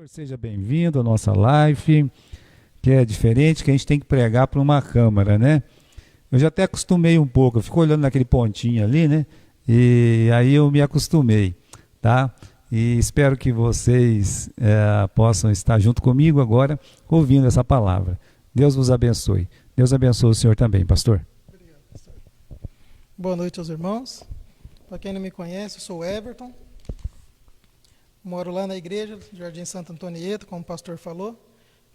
Seja bem-vindo à nossa live, que é diferente, que a gente tem que pregar para uma câmera, né? Eu já até acostumei um pouco, eu fico olhando naquele pontinho ali, né? E aí eu me acostumei, tá? E espero que vocês possam estar junto comigo agora, ouvindo essa palavra. Deus vos abençoe. Deus abençoe o senhor também, pastor. Obrigado, pastor. Boa noite aos irmãos. Para quem não me conhece, eu sou o Everton. Moro lá na igreja, Jardim Santo Antonieta, como o pastor falou.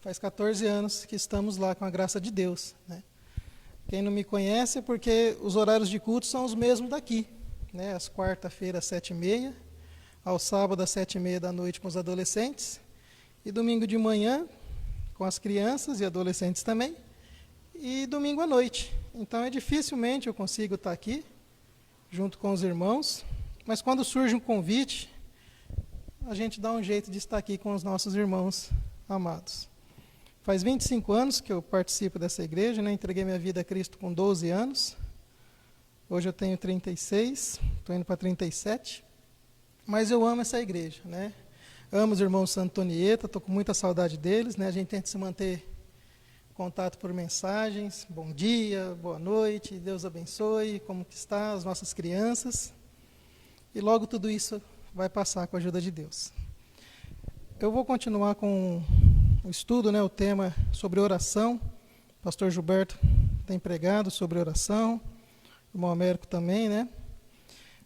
Faz 14 anos que estamos lá com a graça de Deus, né? Quem não me conhece é porque os horários de culto são os mesmos daqui, né? Às quarta-feiras, 7h30, ao sábado, às 7h30 da noite com os adolescentes, e domingo de manhã com as crianças e adolescentes também, e domingo à noite. Então, dificilmente eu consigo estar aqui, junto com os irmãos, mas quando surge um convite, a gente dá um jeito de estar aqui com os nossos irmãos amados. Faz 25 anos que eu participo dessa igreja, né? Entreguei minha vida a Cristo com 12 anos. Hoje eu tenho 36, estou indo para 37. Mas eu amo essa igreja, né? Amo os irmãos Santo Antonieta, estou com muita saudade deles, né? A gente tenta se manter em contato por mensagens. Bom dia, boa noite, Deus abençoe, como que está as nossas crianças. E logo tudo isso vai passar com a ajuda de Deus. Eu vou continuar com o estudo, né, o tema sobre oração. O pastor Gilberto tem pregado sobre oração, o irmão Américo também, né?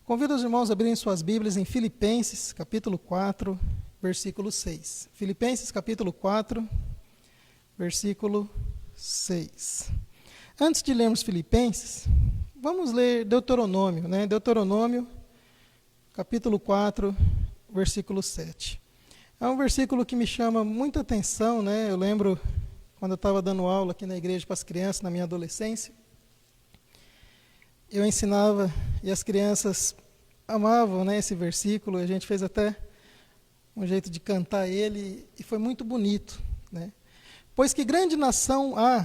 Convido os irmãos a abrirem suas Bíblias em Filipenses, capítulo 4, versículo 6. Filipenses, capítulo 4, versículo 6. Antes de lermos Filipenses, vamos ler Deuteronômio, né? Deuteronômio, capítulo 4, versículo 7. É um versículo que me chama muita atenção, né? Eu lembro quando eu estava dando aula aqui na igreja para as crianças, na minha adolescência, eu ensinava e as crianças amavam, né, esse versículo. A gente fez até um jeito de cantar ele e foi muito bonito, né? Pois que grande nação há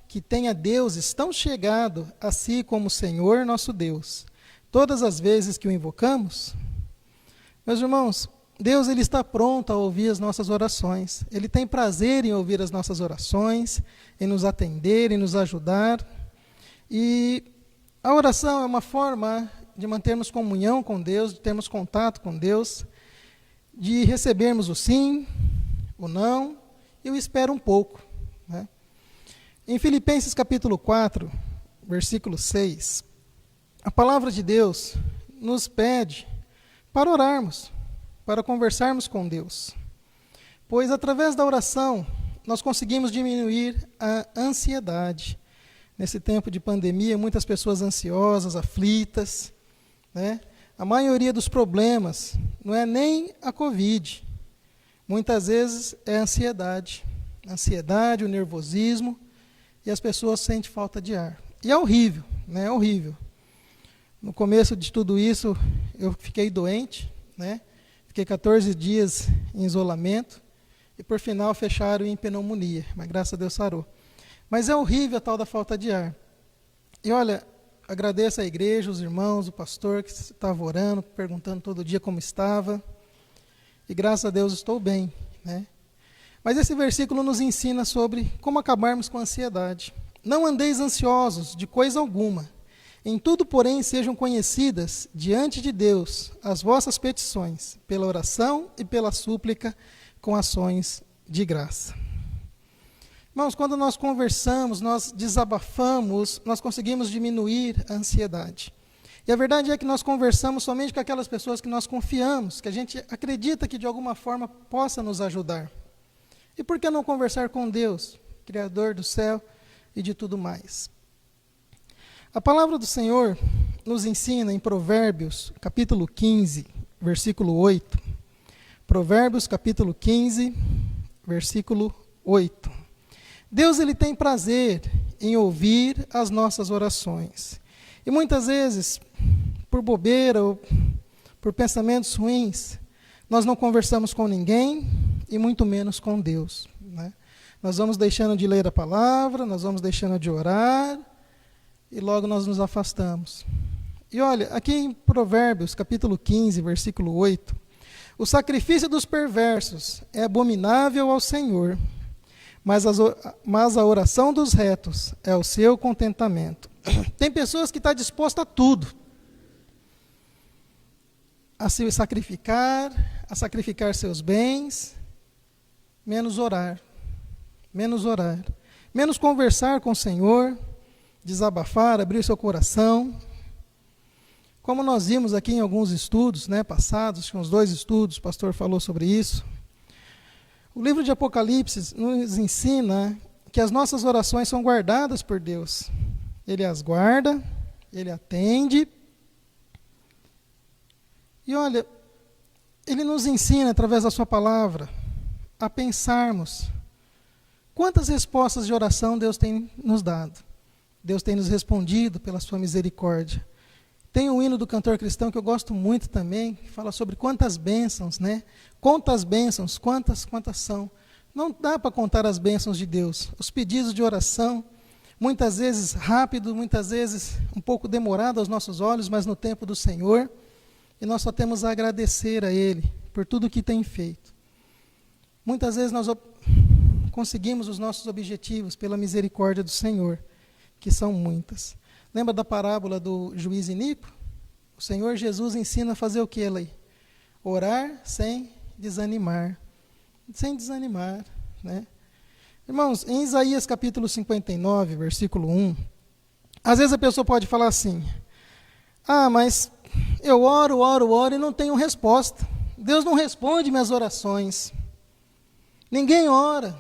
que tenha deuses tão chegado a si como o Senhor nosso Deus, todas as vezes que o invocamos. Meus irmãos, Deus ele está pronto a ouvir as nossas orações. Ele tem prazer em ouvir as nossas orações, em nos atender, em nos ajudar. E a oração é uma forma de mantermos comunhão com Deus, de termos contato com Deus, de recebermos o sim, o não e o espera um pouco, né? Em Filipenses capítulo 4, versículo 6, a palavra de Deus nos pede para orarmos, para conversarmos com Deus. Pois através da oração nós conseguimos diminuir a ansiedade. Nesse tempo de pandemia, muitas pessoas ansiosas, aflitas, né? A maioria dos problemas não é nem a Covid. Muitas vezes é a ansiedade. A ansiedade, o nervosismo, e as pessoas sentem falta de ar. E é horrível, né? É horrível. No começo de tudo isso, eu fiquei doente, né? Fiquei 14 dias em isolamento e, por final, fecharam em pneumonia, mas graças a Deus sarou. Mas é horrível a tal da falta de ar. E olha, agradeço à igreja, os irmãos, o pastor que estava orando, perguntando todo dia como estava. E graças a Deus estou bem, né? Mas esse versículo nos ensina sobre como acabarmos com a ansiedade. Não andeis ansiosos de coisa alguma. Em tudo, porém, sejam conhecidas diante de Deus as vossas petições, pela oração e pela súplica, com ações de graça. Irmãos, quando nós conversamos, nós desabafamos, nós conseguimos diminuir a ansiedade. E a verdade é que nós conversamos somente com aquelas pessoas que nós confiamos, que a gente acredita que de alguma forma possa nos ajudar. E por que não conversar com Deus, Criador do céu e de tudo mais? A palavra do Senhor nos ensina em Provérbios, capítulo 15, versículo 8. Provérbios, capítulo 15, versículo 8. Deus ele tem prazer em ouvir as nossas orações. E muitas vezes, por bobeira ou por pensamentos ruins, nós não conversamos com ninguém e muito menos com Deus, né? Nós vamos deixando de ler a palavra, nós vamos deixando de orar, e logo nós nos afastamos. E olha, aqui em Provérbios, capítulo 15, versículo 8, O sacrifício dos perversos é abominável ao Senhor, mas a oração dos retos é o seu contentamento. Tem pessoas que estão dispostas a tudo, a se sacrificar, a sacrificar seus bens, menos orar, menos conversar com o Senhor, desabafar, abrir seu coração. Como nós vimos aqui em alguns estudos, passados, uns 2 estudos, o pastor falou sobre isso. O livro de Apocalipse nos ensina que as nossas orações são guardadas por Deus. Ele as guarda, Ele atende. E olha, Ele nos ensina, através da sua palavra, a pensarmos quantas respostas de oração Deus tem nos dado. Deus tem nos respondido pela sua misericórdia. Tem um hino do cantor cristão que eu gosto muito também, que fala sobre quantas bênçãos, Conta as bênçãos, quantas são. Não dá para contar as bênçãos de Deus. Os pedidos de oração, muitas vezes rápido, muitas vezes um pouco demorado aos nossos olhos, mas no tempo do Senhor. E nós só temos a agradecer a Ele por tudo o que tem feito. Muitas vezes nós conseguimos os nossos objetivos pela misericórdia do Senhor, que são muitas. Lembra da parábola do juiz iníquo? O Senhor Jesus ensina a fazer o que ali? Orar sem desanimar. Sem desanimar, Irmãos, em Isaías capítulo 59, versículo 1, às vezes a pessoa pode falar assim: mas eu oro e não tenho resposta. Deus não responde minhas orações. Ninguém ora.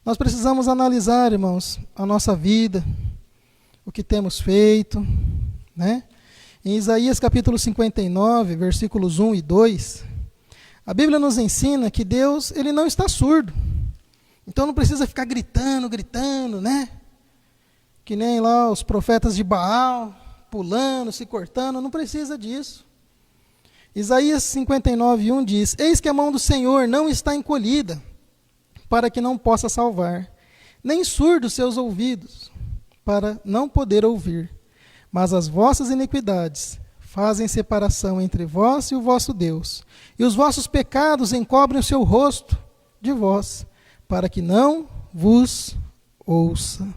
Nós precisamos analisar, irmãos, a nossa vida, o que temos feito, Em Isaías capítulo 59, versículos 1 e 2, a Bíblia nos ensina que Deus, Ele não está surdo. Então não precisa ficar gritando, que nem lá os profetas de Baal, pulando, se cortando, não precisa disso. Isaías 59, 1 diz: Eis que a mão do Senhor não está encolhida, para que não possa salvar, nem surdos seus ouvidos, para não poder ouvir. Mas as vossas iniquidades fazem separação entre vós e o vosso Deus, e os vossos pecados encobrem o seu rosto de vós, para que não vos ouça.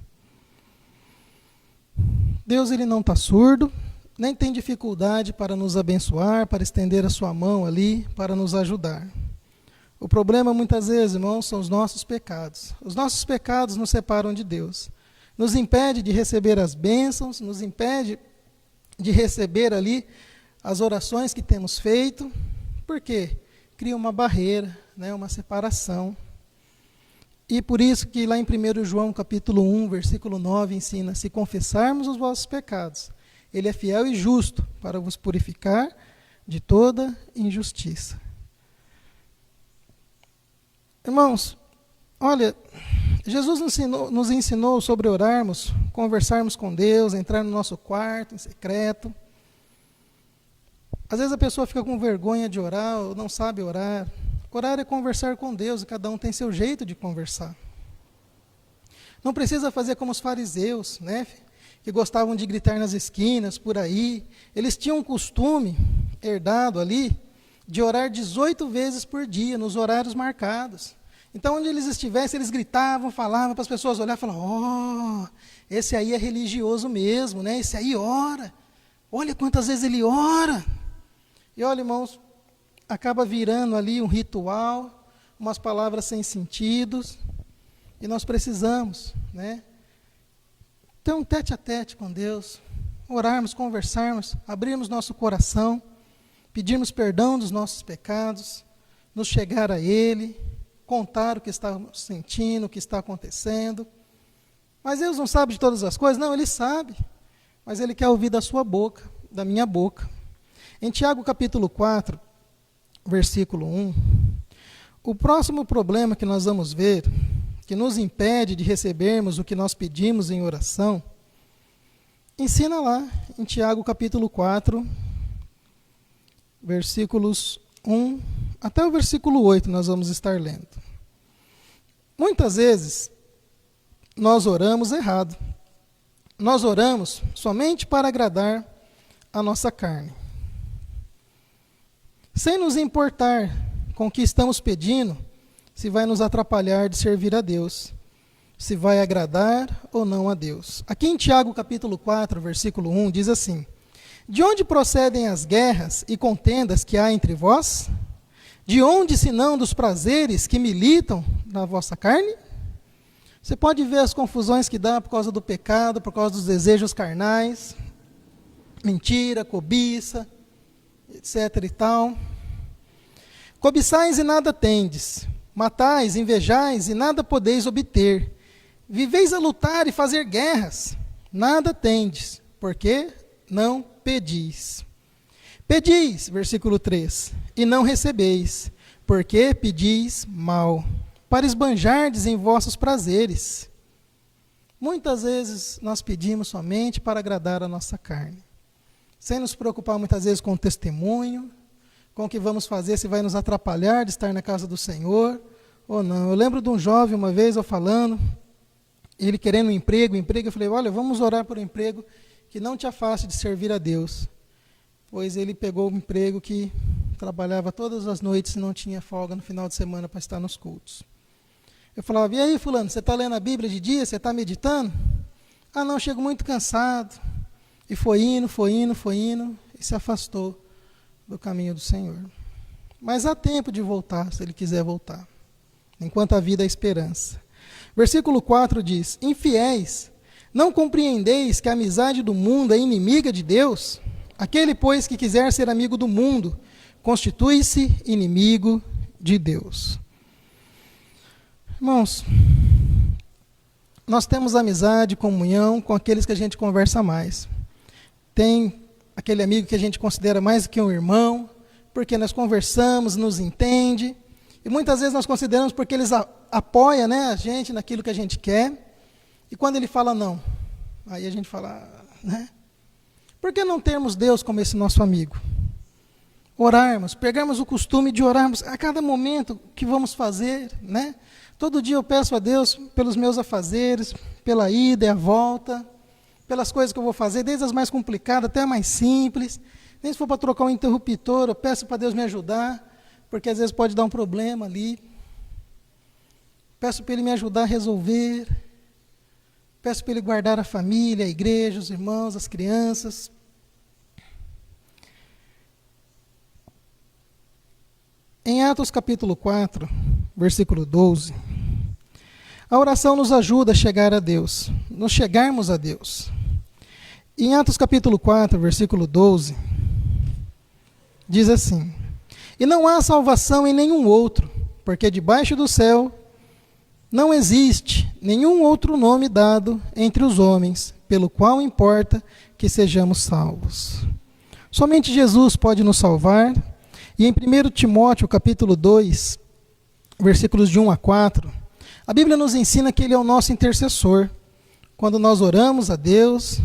Deus, Ele não está surdo, nem tem dificuldade para nos abençoar, para estender a sua mão ali, para nos ajudar. O problema, muitas vezes, irmãos, são os nossos pecados. Os nossos pecados nos separam de Deus. Nos impede de receber as bênçãos, nos impede de receber ali as orações que temos feito. Por quê? Cria uma barreira, uma separação. E por isso que lá em 1 João capítulo 1, versículo 9, ensina: se confessarmos os vossos pecados, Ele é fiel e justo para vos purificar de toda injustiça. Irmãos, olha, Jesus nos ensinou sobre orarmos, conversarmos com Deus, entrar no nosso quarto, em secreto. Às vezes a pessoa fica com vergonha de orar, ou não sabe orar. Orar é conversar com Deus, e cada um tem seu jeito de conversar. Não precisa fazer como os fariseus, que gostavam de gritar nas esquinas, por aí. Eles tinham um costume, herdado ali, de orar 18 vezes por dia, nos horários marcados. Então, onde eles estivessem, eles gritavam, falavam, para as pessoas olharem e falavam: esse aí é religioso mesmo, esse aí ora. Olha quantas vezes ele ora. E olha, irmãos, acaba virando ali um ritual, umas palavras sem sentidos, e nós precisamos, ter um tete-a-tete com Deus, orarmos, conversarmos, abrirmos nosso coração, pedirmos perdão dos nossos pecados, nos chegar a Ele, contar o que estamos sentindo, o que está acontecendo. Mas Deus não sabe de todas as coisas? Não, Ele sabe, mas Ele quer ouvir da sua boca, da minha boca. Em Tiago capítulo 4, versículo 1, o próximo problema que nós vamos ver, que nos impede de recebermos o que nós pedimos em oração, ensina lá em Tiago capítulo 4, versículos 1 até o versículo 8 nós vamos estar lendo. Muitas vezes nós oramos errado. Nós oramos somente para agradar a nossa carne. sem nos importar com o que estamos pedindo, se vai nos atrapalhar de servir a Deus, se vai agradar ou não a Deus. Aqui em Tiago capítulo 4, versículo 1, diz assim: de onde procedem as guerras e contendas que há entre vós? De onde, senão dos prazeres que militam na vossa carne? Você pode ver as confusões que dá por causa do pecado, por causa dos desejos carnais, mentira, cobiça, etc. e tal. Cobiçais e nada tendes, matais, invejais e nada podeis obter. Viveis a lutar e fazer guerras, nada tendes, porque não pedis. Pedis, versículo 3, e não recebeis, porque pedis mal, para esbanjardes em vossos prazeres. Muitas vezes nós pedimos somente para agradar a nossa carne, sem nos preocupar muitas vezes com o testemunho, com o que vamos fazer, se vai nos atrapalhar de estar na casa do Senhor ou não. Eu lembro de um jovem, uma vez eu falando, ele querendo um emprego, eu falei, olha, vamos orar por um emprego que não te afaste de servir a Deus. Pois ele pegou um emprego que trabalhava todas as noites e não tinha folga no final de semana para estar nos cultos. Eu falava, e aí fulano, você está lendo a Bíblia de dia, você está meditando? Ah não, chego muito cansado. E foi indo, e se afastou do caminho do Senhor. Mas há tempo de voltar, se ele quiser voltar, enquanto a vida é esperança. Versículo 4 diz, infiéis, não compreendeis que a amizade do mundo é inimiga de Deus? Aquele, pois, que quiser ser amigo do mundo, constitui-se inimigo de Deus. Irmãos, nós temos amizade, comunhão com aqueles que a gente conversa mais. Tem aquele amigo que a gente considera mais do que um irmão, porque nós conversamos, nos entende, e muitas vezes nós consideramos porque eles apoiam, né, a gente naquilo que a gente quer, e quando ele fala não, aí a gente fala, né? Por que não termos Deus como esse nosso amigo? Orarmos, pegarmos o costume de orarmos a cada momento que vamos fazer, né? Todo dia eu peço a Deus pelos meus afazeres, pela ida e a volta, pelas coisas que eu vou fazer, desde as mais complicadas até as mais simples. Nem se for para trocar um interruptor, eu peço para Deus me ajudar, porque às vezes pode dar um problema ali. Peço para Ele me ajudar a resolver. Peço para Ele guardar a família, a igreja, os irmãos, as crianças. Em Atos capítulo 4, versículo 12, a oração nos ajuda a chegar a Deus, nos chegarmos a Deus. Em Atos capítulo 4, versículo 12, diz assim, e não há salvação em nenhum outro, porque debaixo do céu não existe nenhum outro nome dado entre os homens, pelo qual importa que sejamos salvos. Somente Jesus pode nos salvar. E em 1 Timóteo, capítulo 2, versículos de 1 a 4, a Bíblia nos ensina que Ele é o nosso intercessor. Quando nós oramos a Deus,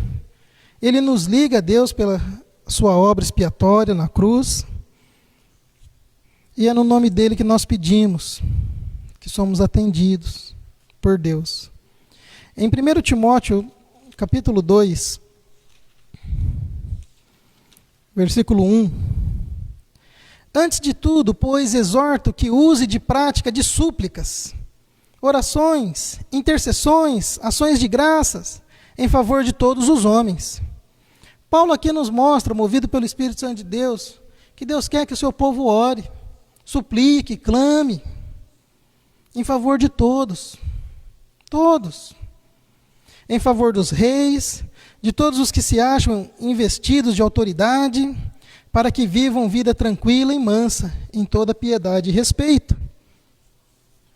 Ele nos liga a Deus pela sua obra expiatória na cruz, e é no nome dEle que nós pedimos, que somos atendidos por Deus. Em 1 Timóteo, capítulo 2, versículo 1, antes de tudo, pois, exorto que use de prática de súplicas, orações, intercessões, ações de graças, em favor de todos os homens. Paulo aqui nos mostra, movido pelo Espírito Santo de Deus, que Deus quer que o seu povo ore, suplique, clame, em favor de todos, em favor dos reis, de todos os que se acham investidos de autoridade, para que vivam vida tranquila e mansa, em toda piedade e respeito.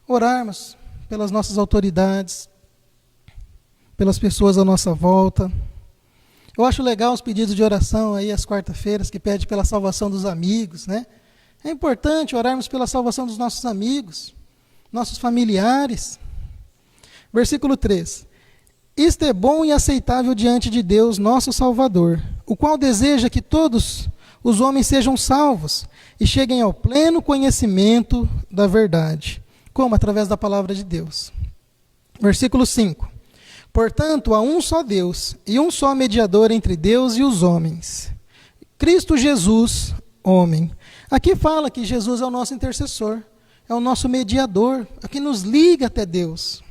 Orarmos pelas nossas autoridades, pelas pessoas à nossa volta. Eu acho legal os pedidos de oração aí às quarta-feiras, que pede pela salvação dos amigos, né? É importante orarmos pela salvação dos nossos amigos, nossos familiares. Versículo 3. Isto é bom e aceitável diante de Deus, nosso Salvador, o qual deseja que todos os homens sejam salvos e cheguem ao pleno conhecimento da verdade. Como? Através da palavra de Deus. Versículo 5. Portanto, há um só Deus e um só mediador entre Deus e os homens, Cristo Jesus, homem, Aqui fala que Jesus é o nosso intercessor, é o nosso mediador, é quem nos liga até Deus,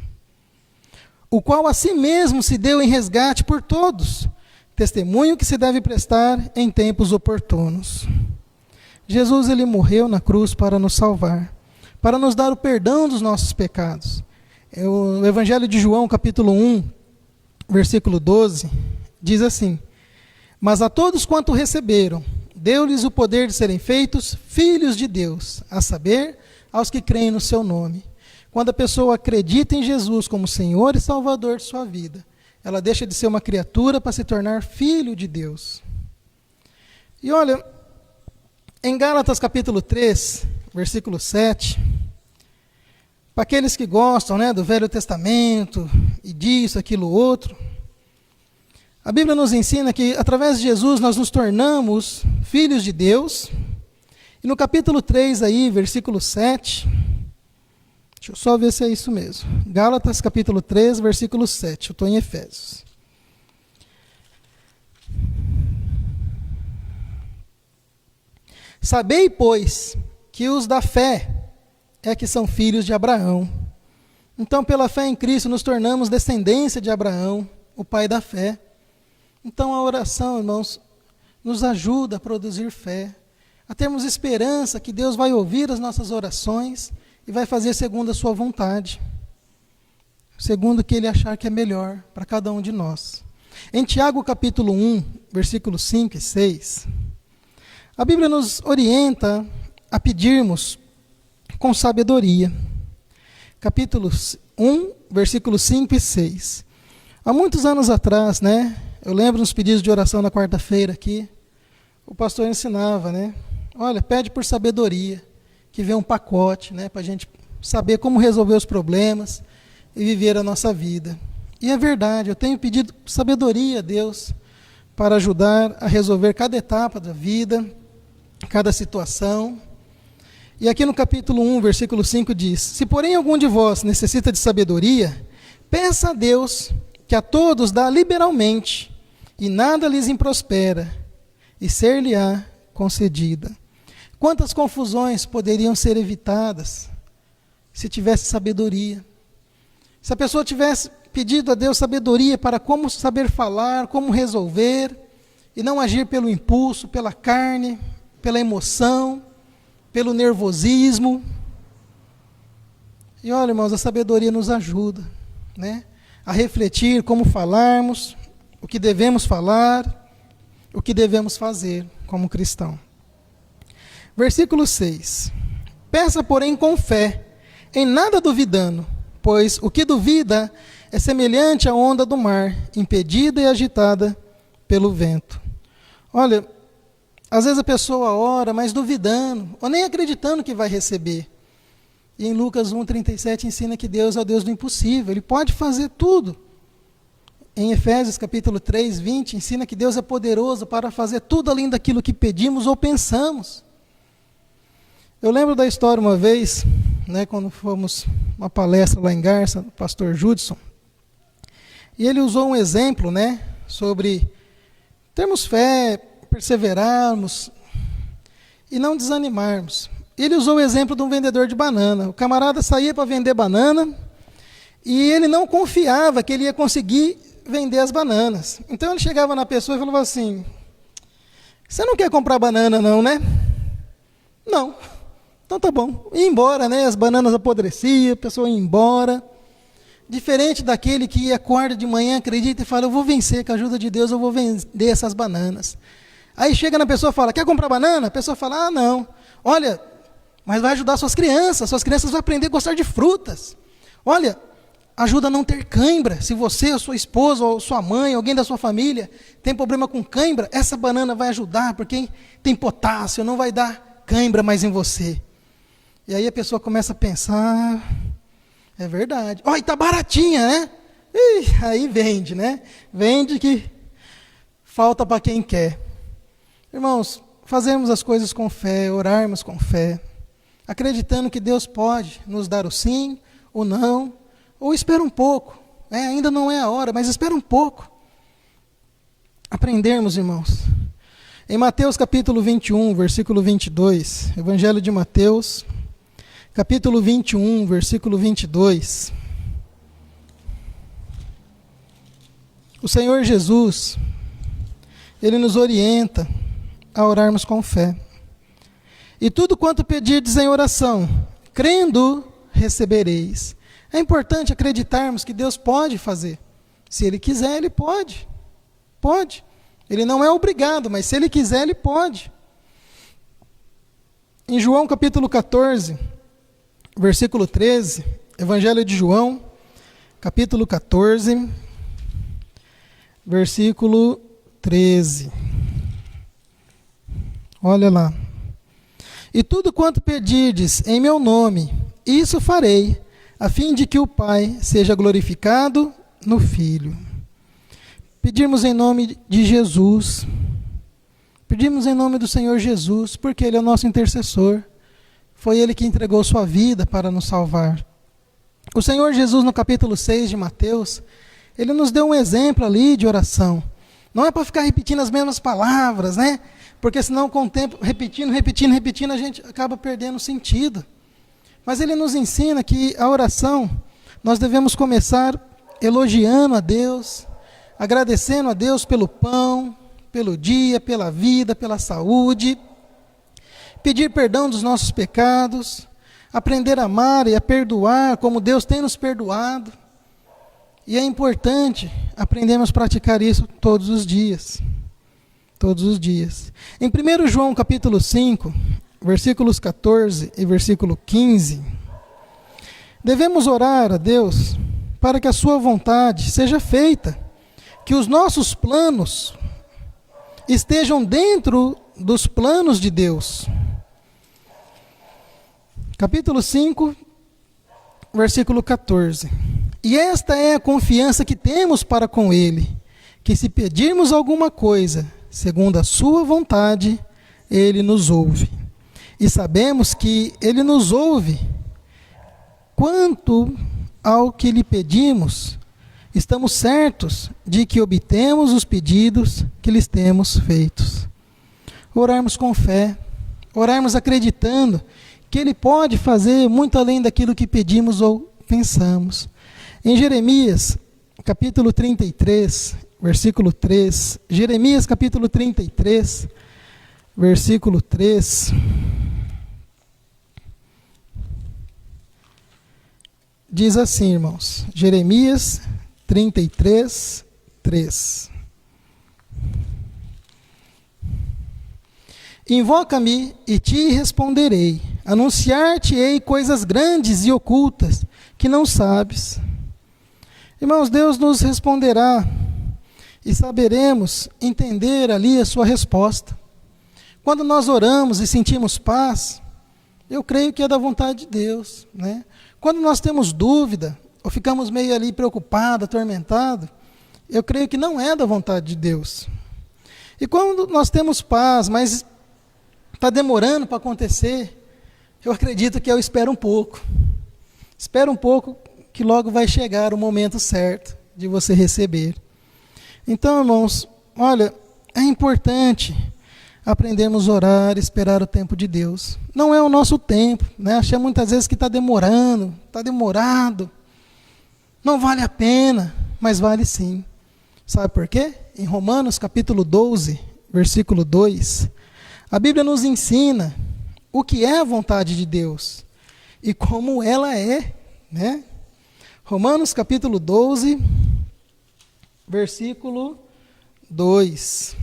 o qual a si mesmo se deu em resgate por todos, testemunho que se deve prestar em tempos oportunos. Jesus, ele morreu na cruz para nos salvar, para nos dar o perdão dos nossos pecados. O Evangelho de João, capítulo 1, versículo 12, diz assim: mas a todos quanto receberam, deu-lhes o poder de serem feitos filhos de Deus, a saber, aos que creem no seu nome. Quando a pessoa acredita em Jesus como Senhor e Salvador de sua vida, ela deixa de ser uma criatura para se tornar filho de Deus. E olha, em Gálatas capítulo 3, versículo 7, para aqueles que gostam, né, do Velho Testamento, e disso, aquilo, outro, a Bíblia nos ensina que através de Jesus nós nos tornamos filhos de Deus. E no capítulo 3 aí, versículo 7, deixa eu só ver se é isso mesmo. Gálatas capítulo 3, versículo 7, eu estou em Efésios. Sabei, pois, que os da fé é que são filhos de Abraão. Então, pela fé em Cristo, nos tornamos descendência de Abraão, o pai da fé. Então, a oração, irmãos, nos ajuda a produzir fé, a termos esperança que Deus vai ouvir as nossas orações e vai fazer segundo a sua vontade, segundo o que Ele achar que é melhor para cada um de nós. Em Tiago capítulo 1, versículos 5 e 6, a Bíblia nos orienta a pedirmos com sabedoria. Capítulo 1, versículos 5 e 6. Há muitos anos atrás, né, eu lembro nos pedidos de oração na quarta-feira aqui, o pastor ensinava, né, olha, pede por sabedoria, que vem um pacote, né, para a gente saber como resolver os problemas e viver a nossa vida. E é verdade, eu tenho pedido sabedoria a Deus para ajudar a resolver cada etapa da vida, cada situação. E aqui no capítulo 1, versículo 5 diz: se porém algum de vós necessita de sabedoria, peça a Deus, que a todos dá liberalmente, e nada lhes improspera, e ser-lhe-á concedida. Quantas confusões poderiam ser evitadas se tivesse sabedoria? Se a pessoa tivesse pedido a Deus sabedoria para como saber falar, como resolver, e não agir pelo impulso, pela carne, pela emoção, pelo nervosismo. E olha, irmãos, a sabedoria nos ajuda, né, a refletir como falarmos, o que devemos falar, o que devemos fazer como cristão. Versículo 6. Peça, porém, com fé, em nada duvidando, pois o que duvida é semelhante à onda do mar, impedida e agitada pelo vento. Olha, às vezes a pessoa ora, mas duvidando, ou nem acreditando que vai receber. E em Lucas 1,37 ensina que Deus é o Deus do impossível, Ele pode fazer tudo. Em Efésios capítulo 3, 20, ensina que Deus é poderoso para fazer tudo além daquilo que pedimos ou pensamos. Eu lembro da história uma vez, né, quando fomos uma palestra lá em Garça, o pastor Judson, e ele usou um exemplo, né, sobre termos fé, perseverarmos e não desanimarmos. Ele usou o exemplo de um vendedor de banana. O camarada saía para vender banana e ele não confiava que ele ia conseguir vender as bananas. Então ele chegava na pessoa e falava assim: você não quer comprar banana não, né? Não. Então tá bom. Ia embora, né? As bananas apodreciam, a pessoa ia embora. Diferente daquele que acorda de manhã, acredita e fala: eu vou vencer, com a ajuda de Deus eu vou vender essas bananas. Aí chega na pessoa e fala: quer comprar banana? A pessoa fala: ah, não. Olha, mas vai ajudar suas crianças vão aprender a gostar de frutas. Olha, ajuda a não ter cãibra. Se você, ou sua esposa, ou sua mãe, alguém da sua família tem problema com cãibra, essa banana vai ajudar, porque tem potássio, não vai dar cãibra mais em você. E aí a pessoa começa a pensar: é verdade. Olha, está baratinha, né? Aí vende, né? Vende que falta para quem quer. Irmãos, fazemos as coisas com fé, orarmos com fé, acreditando que Deus pode nos dar o sim, o não, ou espera um pouco, ainda não é a hora, mas espera um pouco. Aprendermos, irmãos. Em Mateus capítulo 21, versículo 22, Evangelho de Mateus, capítulo 21, versículo 22, o Senhor Jesus, Ele nos orienta a orarmos com fé. E tudo quanto pedirdes em oração, crendo, recebereis. É importante acreditarmos que Deus pode fazer. Se Ele quiser, Ele pode. Pode. Ele não é obrigado, mas se Ele quiser, Ele pode. Em João capítulo 14, versículo 13, Evangelho de João, capítulo 14, versículo 13. Olha lá. E tudo quanto pedirdes em meu nome, isso farei, a fim de que o Pai seja glorificado no Filho. Pedirmos em nome de Jesus, pedimos em nome do Senhor Jesus, porque Ele é o nosso intercessor. Foi Ele que entregou sua vida para nos salvar. O Senhor Jesus, no capítulo 6 de Mateus, Ele nos deu um exemplo ali de oração. Não é para ficar repetindo as mesmas palavras, né? Porque senão com o tempo, repetindo, a gente acaba perdendo o sentido. Mas Ele nos ensina que a oração, nós devemos começar elogiando a Deus, agradecendo a Deus pelo pão, pelo dia, pela vida, pela saúde, pedir perdão dos nossos pecados, aprender a amar e a perdoar como Deus tem nos perdoado. E é importante aprendermos a praticar isso todos os dias. Todos os dias. Em 1 João capítulo 5, versículos 14 e versículo 15, devemos orar a Deus para que a sua vontade seja feita, que os nossos planos estejam dentro dos planos de Deus. Capítulo 5, versículo 14. E esta é a confiança que temos para com Ele, que se pedirmos alguma coisa, segundo a sua vontade, Ele nos ouve. E sabemos que Ele nos ouve. Quanto ao que lhe pedimos, estamos certos de que obtemos os pedidos que lhes temos feitos. Orarmos com fé, orarmos acreditando que Ele pode fazer muito além daquilo que pedimos ou pensamos. Em Jeremias, capítulo 33, versículo 3, Jeremias capítulo 33, versículo 3, diz assim, irmãos, Jeremias 33, 3. Invoca-me e te responderei, anunciar-te-ei coisas grandes e ocultas que não sabes. Irmãos, Deus nos responderá e saberemos entender ali a sua resposta. Quando nós oramos e sentimos paz, eu creio que é da vontade de Deus, né? Quando nós temos dúvida, ou ficamos meio ali preocupados, atormentados, eu creio que não é da vontade de Deus. E quando nós temos paz, mas está demorando para acontecer, eu acredito que eu espero um pouco. Espero um pouco que logo vai chegar o momento certo de você receber. Então, irmãos, olha, é importante aprendermos a orar, esperar o tempo de Deus. Não é o nosso tempo, né? Achamos muitas vezes que está demorando, está demorado. Não vale a pena, mas vale sim. Sabe por quê? Em Romanos capítulo 12, versículo 2, a Bíblia nos ensina o que é a vontade de Deus e como ela é, né? Romanos capítulo 12, versículo 2.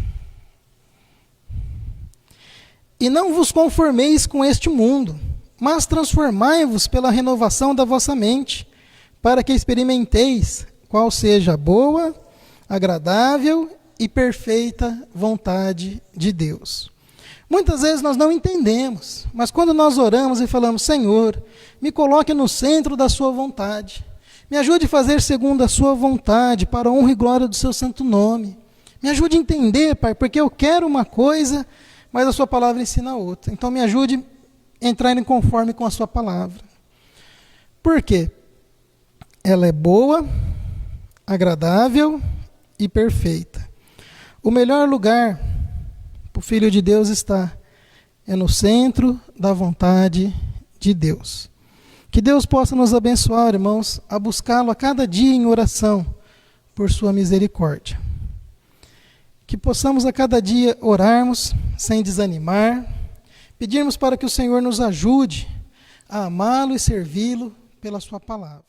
E não vos conformeis com este mundo, mas transformai-vos pela renovação da vossa mente, para que experimenteis qual seja a boa, agradável e perfeita vontade de Deus. Muitas vezes nós não entendemos, mas quando nós oramos e falamos, Senhor, me coloque no centro da sua vontade, me ajude a fazer segundo a sua vontade, para a honra e glória do seu santo nome. Me ajude a entender, Pai, porque eu quero uma coisa, mas a sua palavra ensina outra. Então me ajude a entrar em conforme com a sua palavra. Por quê? Ela é boa, agradável e perfeita. O melhor lugar O Filho de Deus está no centro da vontade de Deus. Que Deus possa nos abençoar, irmãos, a buscá-lo a cada dia em oração, por sua misericórdia. Que possamos a cada dia orarmos sem desanimar, pedirmos para que o Senhor nos ajude a amá-lo e servi-lo pela sua palavra.